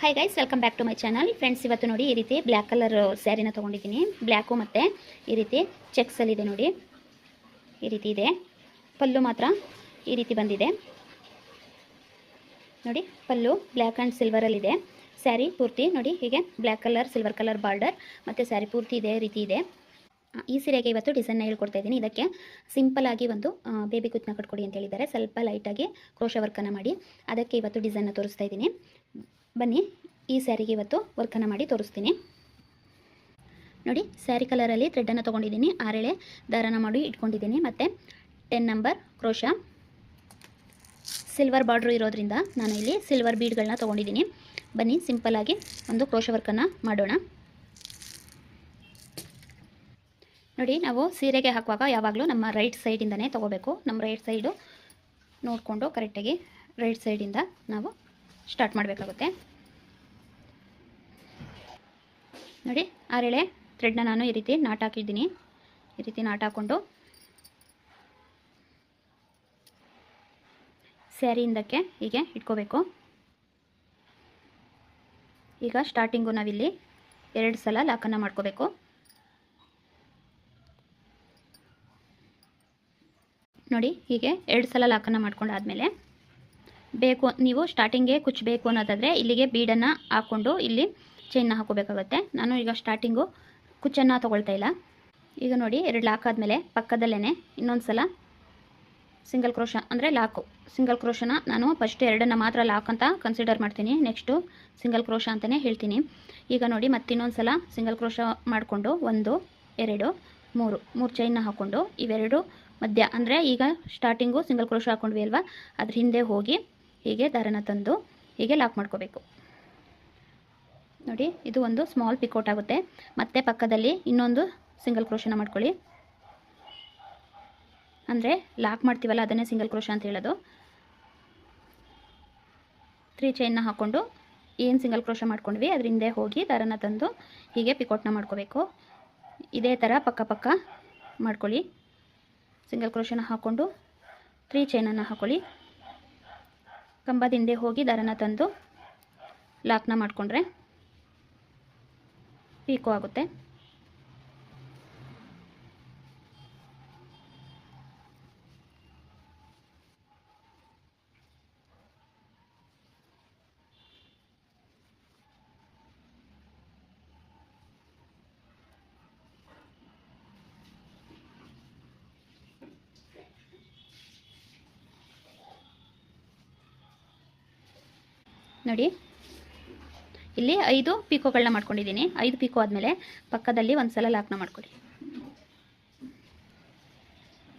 Hi guys, welcome back to my channel. Friends, ಇವತ್ತು ನೋಡಿ ಈ ರೀತಿ ಬ್ಲ್ಯಾಕ್ ಕಲರ್ ಸ್ಯಾರಿನ ತೊಗೊಂಡಿದ್ದೀನಿ. ಬ್ಲ್ಯಾಕು ಮತ್ತು ಈ ರೀತಿ ಚೆಕ್ಸಲ್ಲಿದೆ ನೋಡಿ, ಈ ರೀತಿ ಇದೆ. ಪಲ್ಲು ಮಾತ್ರ ಈ ರೀತಿ ಬಂದಿದೆ ನೋಡಿ. ಪಲ್ಲು ಬ್ಲ್ಯಾಕ್ ಆ್ಯಂಡ್ ಸಿಲ್ವರಲ್ಲಿದೆ. ಸ್ಯಾರಿ ಪೂರ್ತಿ ನೋಡಿ ಹೀಗೆ black colour silver colour border ಮತ್ತು ಸ್ಯಾರಿ ಪೂರ್ತಿ ಇದೇ ರೀತಿ ಇದೆ. ಈ ಸೀರೆಗೆ ಇವತ್ತು ಡಿಸೈನ್ನ ಹೇಳ್ಕೊಡ್ತಾ ಇದ್ದೀನಿ. ಇದಕ್ಕೆ ಸಿಂಪಲ್ಲಾಗಿ ಒಂದು ಬೇಬಿ ಕುಚ್ಚನ್ನ ಕಟ್ಕೊಡಿ ಅಂತ ಹೇಳಿದ್ದಾರೆ. ಸ್ವಲ್ಪ ಲೈಟಾಗಿ ಕ್ರೋಶ ವರ್ಕನ್ನು ಮಾಡಿ ಅದಕ್ಕೆ ಇವತ್ತು ಡಿಸೈನ್ನ ತೋರಿಸ್ತಾ ಇದ್ದೀನಿ. ಬನ್ನಿ, ಈ ಸ್ಯಾರಿಗೆ ಇವತ್ತು ವರ್ಕನ್ನು ಮಾಡಿ ತೋರಿಸ್ತೀನಿ ನೋಡಿ. ಸ್ಯಾರಿ ಕಲರಲ್ಲಿ ಥ್ರೆಡ್ಡನ್ನು ತೊಗೊಂಡಿದ್ದೀನಿ, 6 ಎಳೆ ದಾರನ ಮಾಡಿ ಇಟ್ಕೊಂಡಿದ್ದೀನಿ. ಮತ್ತು 10 ನಂಬರ್ ಕ್ರೋಶ. ಸಿಲ್ವರ್ ಬಾರ್ಡ್ರು ಇರೋದ್ರಿಂದ ನಾನು ಇಲ್ಲಿ ಸಿಲ್ವರ್ ಬೀಡ್ಗಳನ್ನ ತೊಗೊಂಡಿದ್ದೀನಿ. ಬನ್ನಿ, ಸಿಂಪಲ್ಲಾಗಿ ಒಂದು ಕ್ರೋಶ ವರ್ಕನ್ನು ಮಾಡೋಣ ನೋಡಿ. ನಾವು ಸೀರೆಗೆ ಹಾಕುವಾಗ ಯಾವಾಗಲೂ ನಮ್ಮ ರೈಟ್ ಸೈಡಿಂದನೇ ತೊಗೋಬೇಕು. ನಮ್ಮ ರೈಟ್ ಸೈಡು ನೋಡಿಕೊಂಡು ಕರೆಕ್ಟಾಗಿ ರೈಟ್ ಸೈಡಿಂದ ನಾವು ಸ್ಟಾರ್ಟ್ ಮಾಡಬೇಕಾಗುತ್ತೆ ನೋಡಿ. 6 ಎಳೆ ಥ್ರೆಡ್ನ ನಾನು ಈ ರೀತಿ ನಾಟ್ ಹಾಕಿದ್ದೀನಿ. ಈ ರೀತಿ ನಾಟ್ ಹಾಕ್ಕೊಂಡು ಸ್ಯಾರಿಯಿಂದಕ್ಕೆ ಹೀಗೆ ಇಟ್ಕೋಬೇಕು. ಈಗ ಸ್ಟಾರ್ಟಿಂಗು ನಾವಿಲ್ಲಿ 2 ಸಲ ಲಾಕನ್ನು ಮಾಡ್ಕೋಬೇಕು ನೋಡಿ. ಹೀಗೆ 2 ಸಲ ಲಾಕನ್ನು ಮಾಡ್ಕೊಂಡಾದಮೇಲೆ ನೀವು ಸ್ಟಾರ್ಟಿಂಗ್ಗೆ ಕುಚ್ಚಬೇಕು ಅನ್ನೋದಾದರೆ ಇಲ್ಲಿಗೆ ಬೀಡನ್ನು ಹಾಕ್ಕೊಂಡು ಇಲ್ಲಿ ಚೈನ್ನ ಹಾಕೋಬೇಕಾಗುತ್ತೆ. ನಾನು ಈಗ ಸ್ಟಾರ್ಟಿಂಗು ಕುಚ್ಚನ್ನು ತೊಗೊಳ್ತಾ ಇಲ್ಲ. ಈಗ ನೋಡಿ, 2 ಲಾಕ್ ಆದಮೇಲೆ ಪಕ್ಕದಲ್ಲೇ ಇನ್ನೊಂದು ಸಲ ಸಿಂಗಲ್ ಕ್ರೋಶ ಅಂದರೆ ಲಾಕು. ಸಿಂಗಲ್ ಕ್ರೋಶನ ನಾನು ಫಸ್ಟ್ 2 ಮಾತ್ರ ಲಾಕ್ ಅಂತ ಕನ್ಸಿಡರ್ ಮಾಡ್ತೀನಿ, ನೆಕ್ಸ್ಟು ಸಿಂಗಲ್ ಕ್ರೋಶ ಅಂತಲೇ ಹೇಳ್ತೀನಿ. ಈಗ ನೋಡಿ, ಮತ್ತಿನ್ನೊಂದು ಸಲ ಸಿಂಗಲ್ ಕ್ರೋಶ ಮಾಡಿಕೊಂಡು 1 2 3 ಚೈನ್ನ ಹಾಕ್ಕೊಂಡು ಇವೆರಡು ಮಧ್ಯ ಅಂದರೆ ಈಗ ಸ್ಟಾರ್ಟಿಂಗು ಸಿಂಗಲ್ ಕ್ರೋಶ ಹಾಕ್ಕೊಂಡ್ವಿ ಅಲ್ವಾ, ಅದ್ರ ಹಿಂದೆ ಹೋಗಿ ಹೀಗೆ ದಾರನ ತಂದು ಹೀಗೆ ಲಾಕ್ ಮಾಡ್ಕೋಬೇಕು ನೋಡಿ. ಇದು ಒಂದು ಸ್ಮಾಲ್ ಪಿಕೋಟ್ ಆಗುತ್ತೆ. ಮತ್ತೆ ಪಕ್ಕದಲ್ಲಿ ಇನ್ನೊಂದು ಸಿಂಗಲ್ ಕ್ರೋಶನ ಮಾಡ್ಕೊಳ್ಳಿ. ಅಂದರೆ ಲಾಕ್ ಮಾಡ್ತೀವಲ್ಲ ಅದನ್ನೇ ಸಿಂಗಲ್ ಕ್ರೋಶ ಅಂತ ಹೇಳೋದು. 3 ಚೈನ್ನ ಹಾಕ್ಕೊಂಡು ಏನು ಸಿಂಗಲ್ ಕ್ರೋಶ ಮಾಡ್ಕೊಂಡ್ವಿ ಅದ್ರ ಹಿಂದೆ ಹೋಗಿ ದಾರನ ತಂದು ಹೀಗೆ ಪಿಕೋಟ್ನ ಮಾಡ್ಕೋಬೇಕು. ಇದೇ ಥರ ಪಕ್ಕ ಮಾಡ್ಕೊಳ್ಳಿ. ಸಿಂಗಲ್ ಕ್ರೋಶನ ಹಾಕ್ಕೊಂಡು 3 ಚೈನನ್ನು ಹಾಕ್ಕೊಳ್ಳಿ. ಕಂಬದ ಹಿಂದೆ ಹೋಗಿ ದಾರನ ತಂದು ಲಾಕ್ನ ಮಾಡಿಕೊಂಡ್ರೆ ಪೀಕೋ ಆಗುತ್ತೆ. ನೋಡಿ, ಇಲ್ಲಿ 5 ಪೀಕೋಗಳನ್ನ ಮಾಡ್ಕೊಂಡಿದ್ದೀನಿ. 5 ಪೀಕೋ ಆದಮೇಲೆ ಪಕ್ಕದಲ್ಲಿ ಒಂದು ಸಲ ಲಾಕ್ನ ಮಾಡ್ಕೊಳ್ಳಿ.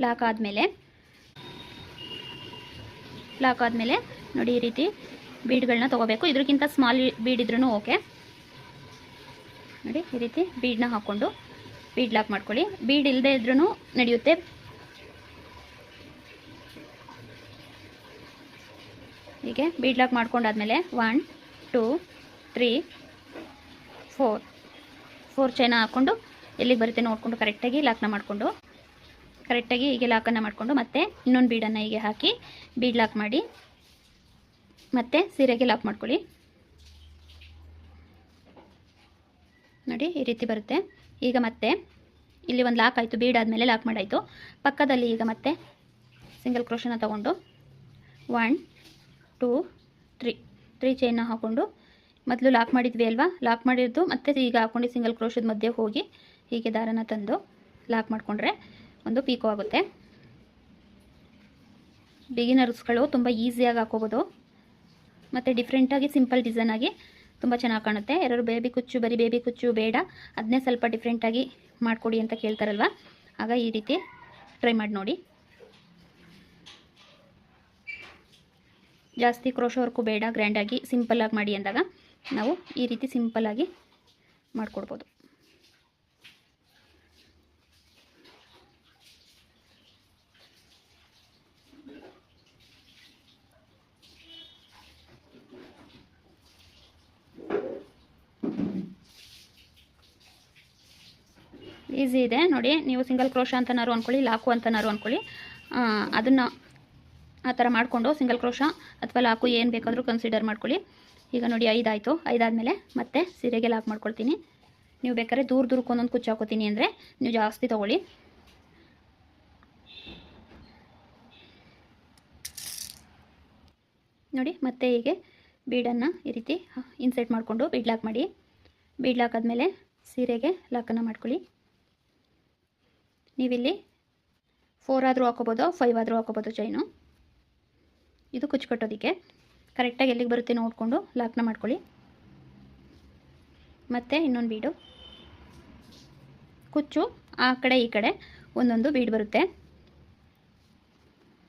ಲಾಕ್ ಆದಮೇಲೆ ನೋಡಿ ಈ ರೀತಿ ಬೀಡ್ಗಳನ್ನ ತೊಗೋಬೇಕು. ಇದಕ್ಕಿಂತ ಸ್ಮಾಲ್ ಬೀಡ್ ಇದ್ರೂ ಓಕೆ ನೋಡಿ. ಈ ರೀತಿ ಬೀಡನ್ನ ಹಾಕ್ಕೊಂಡು ಬೀಡ್ ಲಾಕ್ ಮಾಡ್ಕೊಳ್ಳಿ. ಬೀಡ್ ಇಲ್ಲದೆ ಇದ್ರೂ ನಡೆಯುತ್ತೆ. ಹೀಗೆ ಬೀಡ್ ಲಾಕ್ ಮಾಡ್ಕೊಂಡಾದ್ಮೇಲೆ 1 2 3 4 ಚೈನ ಹಾಕ್ಕೊಂಡು ಎಲ್ಲಿಗೆ ಬರುತ್ತೆ ನೋಡಿಕೊಂಡು ಕರೆಕ್ಟಾಗಿ ಲಾಕ್ನ ಮಾಡಿಕೊಂಡು ಕರೆಕ್ಟಾಗಿ ಹೀಗೆ ಲಾಕನ್ನು ಮಾಡಿಕೊಂಡು ಮತ್ತೆ ಇನ್ನೊಂದು ಬೀಡನ್ನು ಹೀಗೆ ಹಾಕಿ ಬೀಡ್ ಲಾಕ್ ಮಾಡಿ ಮತ್ತೆ ಸೀರೆಗೆ ಲಾಕ್ ಮಾಡ್ಕೊಳ್ಳಿ ನೋಡಿ. ಈ ರೀತಿ ಬರುತ್ತೆ. ಈಗ ಮತ್ತೆ ಇಲ್ಲಿ ಒಂದು ಲಾಕ್ ಆಯಿತು, ಬೀಡ್ ಆದಮೇಲೆ ಲಾಕ್ ಮಾಡಾಯಿತು. ಪಕ್ಕದಲ್ಲಿ ಈಗ ಮತ್ತೆ ಸಿಂಗಲ್ ಕ್ರೋಶನ ತೊಗೊಂಡು 1 2 3 ಚೈನ್ನ ಹಾಕ್ಕೊಂಡು ಮೊದಲು ಲಾಕ್ ಮಾಡಿದ್ವಿ ಅಲ್ವಾ, ಲಾಕ್ ಮಾಡಿದ್ದು ಮತ್ತೆ ಈಗ ಹಾಕ್ಕೊಂಡು ಸಿಂಗಲ್ ಕ್ರೋಶದ ಮಧ್ಯೆ ಹೋಗಿ ಹೀಗೆ ದಾರನ ತಂದು ಲಾಕ್ ಮಾಡಿಕೊಂಡ್ರೆ ಒಂದು ಪೀಕೋ ಆಗುತ್ತೆ. ಬಿಗಿನರ್ಸ್ಗಳು ತುಂಬ ಈಸಿಯಾಗಿ ಹಾಕೋಬೋದು ಮತ್ತು ಡಿಫ್ರೆಂಟಾಗಿ ಸಿಂಪಲ್ ಡಿಸೈನಾಗಿ ತುಂಬ ಚೆನ್ನಾಗಿ ಕಾಣುತ್ತೆ. ಯಾರು ಬೇಬಿ ಕುಚ್ಚು ಬರೀ ಬೇಬಿ ಕುಚ್ಚು ಬೇಡ, ಅದನ್ನೇ ಸ್ವಲ್ಪ ಡಿಫ್ರೆಂಟಾಗಿ ಮಾಡಿಕೊಡಿ ಅಂತ ಕೇಳ್ತಾರಲ್ವ, ಆಗ ಈ ರೀತಿ ಟ್ರೈ ಮಾಡಿ ನೋಡಿ. ಜಾಸ್ತಿ ಕ್ರೋಶ ವರ್ಕು ಬೇಡ, ಗ್ರ್ಯಾಂಡಾಗಿ ಸಿಂಪಲ್ಲಾಗಿ ಮಾಡಿ ಅಂದಾಗ ನಾವು ಈ ರೀತಿ ಸಿಂಪಲ್ಲಾಗಿ ಮಾಡಿಕೊಡ್ಬೋದು. ಈಸಿ ಇದೆ ನೋಡಿ. ನೀವು ಸಿಂಗಲ್ ಕ್ರೋಶ ಅಂತನಾರು ಅಂದ್ಕೊಳ್ಳಿ, ಲಾಕು ಅಂತನಾರು ಅಂದ್ಕೊಳ್ಳಿ, ಅದನ್ನು ಆ ಥರ ಮಾಡಿಕೊಂಡು ಸಿಂಗಲ್ ಕ್ರೋಶ ಅಥವಾ ಲಾಕು ಏನು ಬೇಕಾದರೂ ಕನ್ಸಿಡರ್ ಮಾಡ್ಕೊಳ್ಳಿ. ಈಗ ನೋಡಿ 5 ಆಯಿತು. 5 ಆದಮೇಲೆ ಮತ್ತೆ ಸೀರೆಗೆ ಲಾಕ್ ಮಾಡ್ಕೊಳ್ತೀನಿ. ನೀವು ಬೇಕಾದ್ರೆ ದೂರಕ್ಕೆ ಒಂದೊಂದು ಕುಚ್ಚು ಹಾಕೋತೀನಿ ಅಂದರೆ ನೀವು ಜಾಸ್ತಿ ತೊಗೊಳ್ಳಿ. ನೋಡಿ ಮತ್ತೆ ಹೀಗೆ ಬೀಡನ್ನು ಈ ರೀತಿ ಇನ್ಸರ್ಟ್ ಮಾಡಿಕೊಂಡು ಬೀಡ್ ಲಾಕ್ ಮಾಡಿ. ಬೀಡ್ ಲಾಕ್ ಆದಮೇಲೆ ಸೀರೆಗೆ ಲಾಕನ್ನು ಮಾಡ್ಕೊಳ್ಳಿ. ನೀವಿಲ್ಲಿ 4 ಆದರೂ ಹಾಕೋಬೋದು, 5 ಆದರೂ ಹಾಕೋಬೋದು ಚೈನು. ಇದು ಕುಚ್ಚು ಕಟ್ಟೋದಕ್ಕೆ ಕರೆಕ್ಟಾಗಿ ಎಲ್ಲಿಗೆ ಬರುತ್ತೆ ನೋಡಿಕೊಂಡು ಲಾಕ್ನ ಮಾಡ್ಕೊಳ್ಳಿ. ಮತ್ತು ಇನ್ನೊಂದು ಬೀಡು ಕುಚ್ಚು ಆ ಕಡೆ ಈ ಕಡೆ ಒಂದೊಂದು ಬೀಡ್ ಬರುತ್ತೆ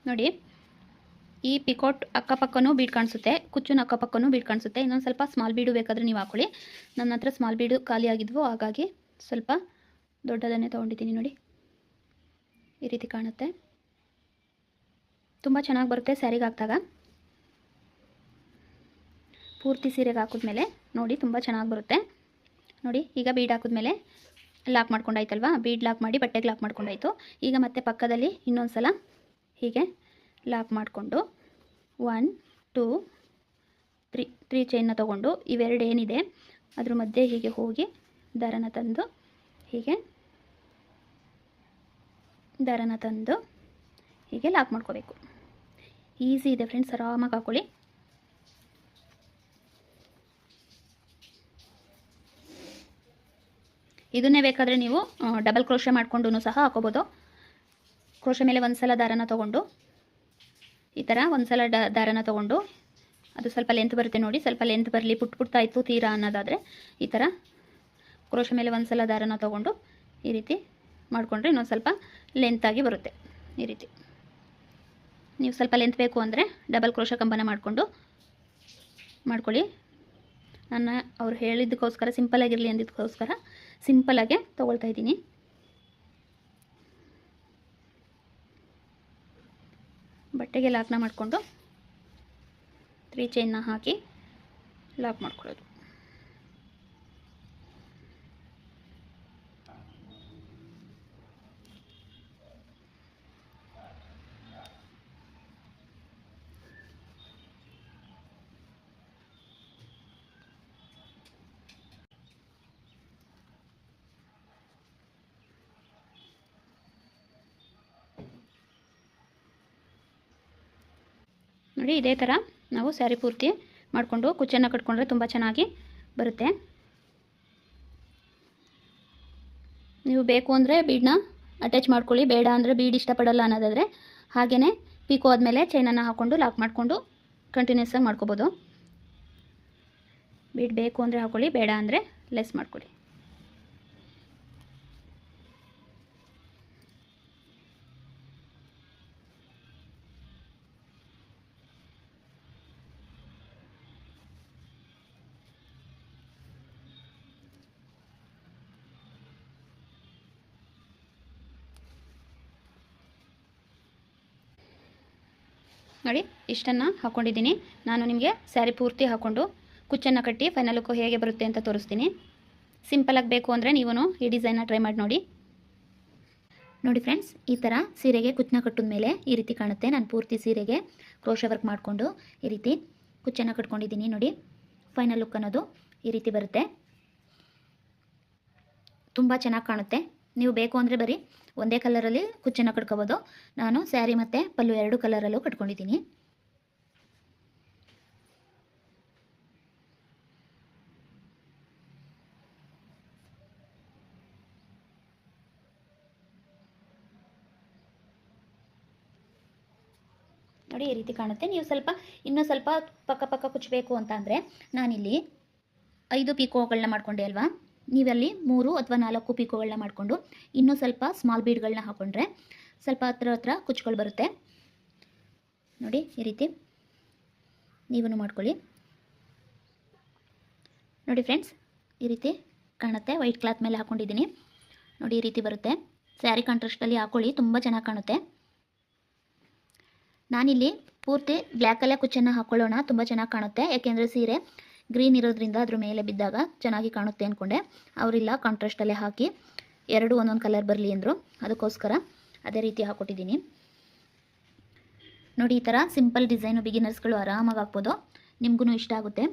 ನೋಡಿ. ಈ ಪಿಕೋಟ್ ಅಕ್ಕಪಕ್ಕನೂ ಬೀಡ್ ಕಾಣಿಸುತ್ತೆ, ಕುಚ್ಚುನ ಅಕ್ಕಪಕ್ಕನೂ ಬೀಡ್ ಕಾಣಿಸುತ್ತೆ. ಇನ್ನೊಂದು ಸ್ವಲ್ಪ ಸ್ಮಾಲ್ ಬೀಡು ಬೇಕಾದರೆ ನೀವು ಹಾಕೊಳ್ಳಿ. ನನ್ನ ಹತ್ರ ಸ್ಮಾಲ್ ಬೀಡು ಖಾಲಿ ಆಗಿದ್ವು, ಹಾಗಾಗಿ ಸ್ವಲ್ಪ ದೊಡ್ಡದನ್ನೇ ತೊಗೊಂಡಿದ್ದೀನಿ. ನೋಡಿ ಈ ರೀತಿ ಕಾಣುತ್ತೆ, ತುಂಬ ಚೆನ್ನಾಗಿ ಬರುತ್ತೆ ಸ್ಯಾರಿಗೆ ಹಾಕಿದಾಗ. ಪೂರ್ತಿ ಸೀರೆಗೆ ಹಾಕಿದ್ಮೇಲೆ ನೋಡಿ ತುಂಬ ಚೆನ್ನಾಗಿ ಬರುತ್ತೆ ನೋಡಿ. ಈಗ ಬೀಡ್ ಹಾಕಿದ್ಮೇಲೆ ಲಾಕ್ ಮಾಡ್ಕೊಂಡಾಯ್ತಲ್ವಾ, ಬೀಡ್ ಲಾಕ್ ಮಾಡಿ ಬಟ್ಟೆಗೆ ಲಾಕ್ ಮಾಡ್ಕೊಂಡಾಯ್ತು. ಈಗ ಮತ್ತೆ ಪಕ್ಕದಲ್ಲಿ ಇನ್ನೊಂದು ಸಲ ಹೀಗೆ ಲಾಕ್ ಮಾಡಿಕೊಂಡು 1 2 3 ಚೈನ್ನ ತೊಗೊಂಡು ಇವೆರಡು ಏನಿದೆ ಅದ್ರ ಮಧ್ಯೆ ಹೀಗೆ ಹೋಗಿ ದಾರನ ತಂದು ಹೀಗೆ ದಾರನ ತಂದು ಹೀಗೆ ಲಾಕ್ ಮಾಡ್ಕೋಬೇಕು. ಈಸಿ ಇದೆ ಫ್ರೆಂಡ್ಸ್, ಆರಾಮಾಗಿ ಹಾಕೊಳ್ಳಿ. ಇದನ್ನೇ ಬೇಕಾದರೆ ನೀವು ಡಬಲ್ ಕ್ರೋಶೆ ಮಾಡಿಕೊಂಡು ಸಹ ಹಾಕೋಬೋದು. ಕ್ರೋಶೆ ಮೇಲೆ ಒಂದು ಸಲ ದಾರನ ತೊಗೊಂಡು ಈ ಥರ ಒಂದು ಸಲ ದಾರನ ತೊಗೊಂಡು, ಅದು ಸ್ವಲ್ಪ ಲೆಂತ್ ಬರುತ್ತೆ ನೋಡಿ, ಸ್ವಲ್ಪ ಲೆಂತ್ ಬರಲಿ, ಪುಟ್ಟಾಯಿತು ತೀರಾ ಅನ್ನೋದಾದರೆ ಈ ಥರ ಕ್ರೋಶೆ ಮೇಲೆ ಒಂದು ಸಲ ದಾರನ ತೊಗೊಂಡು ಈ ರೀತಿ ಮಾಡಿಕೊಂಡ್ರೆ ಇನ್ನೊಂದು ಸ್ವಲ್ಪ ಲೆಂತಾಗಿ ಬರುತ್ತೆ. ಈ ರೀತಿ ನೀವು ಸ್ವಲ್ಪ ಲೆಂತ್ ಬೇಕು ಅಂದರೆ ಡಬಲ್ ಕ್ರೋಶ ಕಂಬನ ಮಾಡ್ಕೊಳ್ಳಿ. ನಾನು ಅವ್ರು ಹೇಳಿದ್ದಕ್ಕೋಸ್ಕರ ಸಿಂಪಲಾಗಿರಲಿ ಅಂದಿದ್ದಕ್ಕೋಸ್ಕರ ಸಿಂಪಲಾಗೆ ತೊಗೊಳ್ತಾ ಇದ್ದೀನಿ. ಬಟ್ಟೆಗೆ ಲಾಕ್ನ ಮಾಡಿಕೊಂಡು 3 ಚೈನ್ನ ಹಾಕಿ ಲಾಕ್ ಮಾಡ್ಕೊಳ್ಳೋದು. ನೋಡಿ ಇದೇ ಥರ ನಾವು ಸ್ಯಾರಿ ಪೂರ್ತಿ ಮಾಡಿಕೊಂಡು ಕುಚ್ಚನ್ನು ಕಟ್ಕೊಂಡ್ರೆ ತುಂಬ ಚೆನ್ನಾಗಿ ಬರುತ್ತೆ. ನೀವು ಬೇಕು ಅಂದರೆ ಬೀಡನ್ನ ಅಟ್ಯಾಚ್ ಮಾಡ್ಕೊಳ್ಳಿ, ಬೇಡ ಅಂದರೆ ಬೀಡ್ ಇಷ್ಟಪಡಲ್ಲ ಅನ್ನೋದಾದರೆ ಹಾಗೆಯೇ ಪೀಕೋ ಆದಮೇಲೆ ಚೈನನ್ನು ಹಾಕ್ಕೊಂಡು ಲಾಕ್ ಮಾಡಿಕೊಂಡು ಕಂಟಿನ್ಯೂಸ್ ಆಗಿ ಮಾಡ್ಕೋಬೋದು. ಬೀಡ್ ಬೇಕು ಅಂದರೆ ಹಾಕ್ಕೊಳ್ಳಿ, ಬೇಡ ಅಂದರೆ ಲೆಸ್ ಮಾಡ್ಕೊಳ್ಳಿ. ನೋಡಿ ಇಷ್ಟನ್ನು ಹಾಕ್ಕೊಂಡಿದ್ದೀನಿ. ನಾನು ನಿಮಗೆ ಸ್ಯಾರಿ ಪೂರ್ತಿ ಹಾಕ್ಕೊಂಡು ಕುಚ್ಚನ್ನು ಕಟ್ಟಿ ಫೈನಲ್ ಲುಕ್ಕು ಹೇಗೆ ಬರುತ್ತೆ ಅಂತ ತೋರಿಸ್ತೀನಿ. ಸಿಂಪಲಾಗಿ ಬೇಕು ಅಂದರೆ ನೀವು ಈ ಡಿಸೈನ್ನ ಟ್ರೈ ಮಾಡಿ ನೋಡಿ. ನೋಡಿ ಫ್ರೆಂಡ್ಸ್, ಈ ಥರ ಸೀರೆಗೆ ಕುಚ್ಚನ್ನ ಕಟ್ಟಿದ ಮೇಲೆ ಈ ರೀತಿ ಕಾಣುತ್ತೆ. ನಾನು ಪೂರ್ತಿ ಸೀರೆಗೆ ಕ್ರೋಶ ವರ್ಕ್ ಮಾಡಿಕೊಂಡು ಈ ರೀತಿ ಕುಚ್ಚನ್ನು ಕಟ್ಕೊಂಡಿದ್ದೀನಿ. ನೋಡಿ ಫೈನಲ್ ಲುಕ್ ಅನ್ನೋದು ಈ ರೀತಿ ಬರುತ್ತೆ, ತುಂಬ ಚೆನ್ನಾಗಿ ಕಾಣುತ್ತೆ. ನೀವು ಬೇಕು ಅಂದರೆ ಬರೀ ಒಂದೇ ಕಲರಲ್ಲಿ ಕುಚ್ಚನ್ನು ಕಟ್ಕೋಬೋದು. ನಾನು ಸ್ಯಾರಿ ಮತ್ತು ಪಲ್ಲು 2 ಕಲರಲ್ಲೂ ಕಟ್ಕೊಂಡಿದ್ದೀನಿ. ನೋಡಿ ಈ ರೀತಿ ಕಾಣುತ್ತೆ. ನೀವು ಇನ್ನೂ ಸ್ವಲ್ಪ ಪಕ್ಕ ಕುಚ್ಚಬೇಕು ಅಂತ ಅಂದರೆ ನಾನಿಲ್ಲಿ 5 ಪೀಕೋಗಳನ್ನ ಮಾಡ್ಕೊಂಡೆ ಅಲ್ವಾ, ನೀವಲ್ಲಿ 3 ಅಥವಾ 4 ಪೀಕೋಗಳನ್ನ ಮಾಡಿಕೊಂಡು ಇನ್ನೂ ಸ್ವಲ್ಪ ಸ್ಮಾಲ್ ಬೀಡ್ಗಳನ್ನ ಹಾಕ್ಕೊಂಡ್ರೆ ಸ್ವಲ್ಪ ಹತ್ರ ಕುಚ್ಚುಗಳು ಬರುತ್ತೆ. ನೋಡಿ ಈ ರೀತಿ ನೀವೂ ಮಾಡ್ಕೊಳ್ಳಿ. ನೋಡಿ ಫ್ರೆಂಡ್ಸ್, ಈ ರೀತಿ ಕಾಣುತ್ತೆ. ವೈಟ್ ಕ್ಲಾತ್ ಮೇಲೆ ಹಾಕ್ಕೊಂಡಿದ್ದೀನಿ ನೋಡಿ, ಈ ರೀತಿ ಬರುತ್ತೆ. ಸ್ಯಾರಿ ಕಾಂಟ್ರಾಸ್ಟಲ್ಲಿ ಹಾಕ್ಕೊಳ್ಳಿ, ತುಂಬ ಚೆನ್ನಾಗಿ ಕಾಣುತ್ತೆ. ನಾನಿಲ್ಲಿ ಪೂರ್ತಿ ಬ್ಲ್ಯಾಕಲ್ಲೇ ಕುಚ್ಚನ್ನು ಹಾಕ್ಕೊಳ್ಳೋಣ, ತುಂಬ ಚೆನ್ನಾಗಿ ಕಾಣುತ್ತೆ. ಯಾಕೆಂದರೆ ಸೀರೆ ಗ್ರೀನ್ ಇರೋದ್ರಿಂದ ಅದ್ರ ಮೇಲೆ ಬಿದ್ದಾಗ ಚೆನ್ನಾಗಿ ಕಾಣುತ್ತೆ ಅಂದ್ಕೊಂಡೆ. ಅವರಿಲ್ಲ, ಕಾಂಟ್ರಾಸ್ಟಲ್ಲೇ ಹಾಕಿ 2 ಒಂದೊಂದು ಕಲರ್ ಬರಲಿ ಅಂದರು, ಅದಕ್ಕೋಸ್ಕರ ಅದೇ ರೀತಿ ಹಾಕ್ಕೊಟ್ಟಿದ್ದೀನಿ. ನೋಡಿ ಈ ಥರ ಸಿಂಪಲ್ ಡಿಸೈನು ಬಿಗಿನರ್ಸ್ಗಳು ಆರಾಮಾಗಿ ಹಾಕ್ಬೋದು, ನಿಮಗೂ ಇಷ್ಟ ಆಗುತ್ತೆ.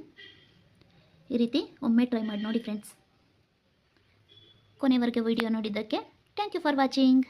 ಈ ರೀತಿ ಒಮ್ಮೆ ಟ್ರೈ ಮಾಡಿ ನೋಡಿ ಫ್ರೆಂಡ್ಸ್. ಕೊನೆವರೆಗೆ ವಿಡಿಯೋ ನೋಡಿದ್ದಕ್ಕೆ ಥ್ಯಾಂಕ್ ಯು ಫಾರ್ ವಾಚಿಂಗ್.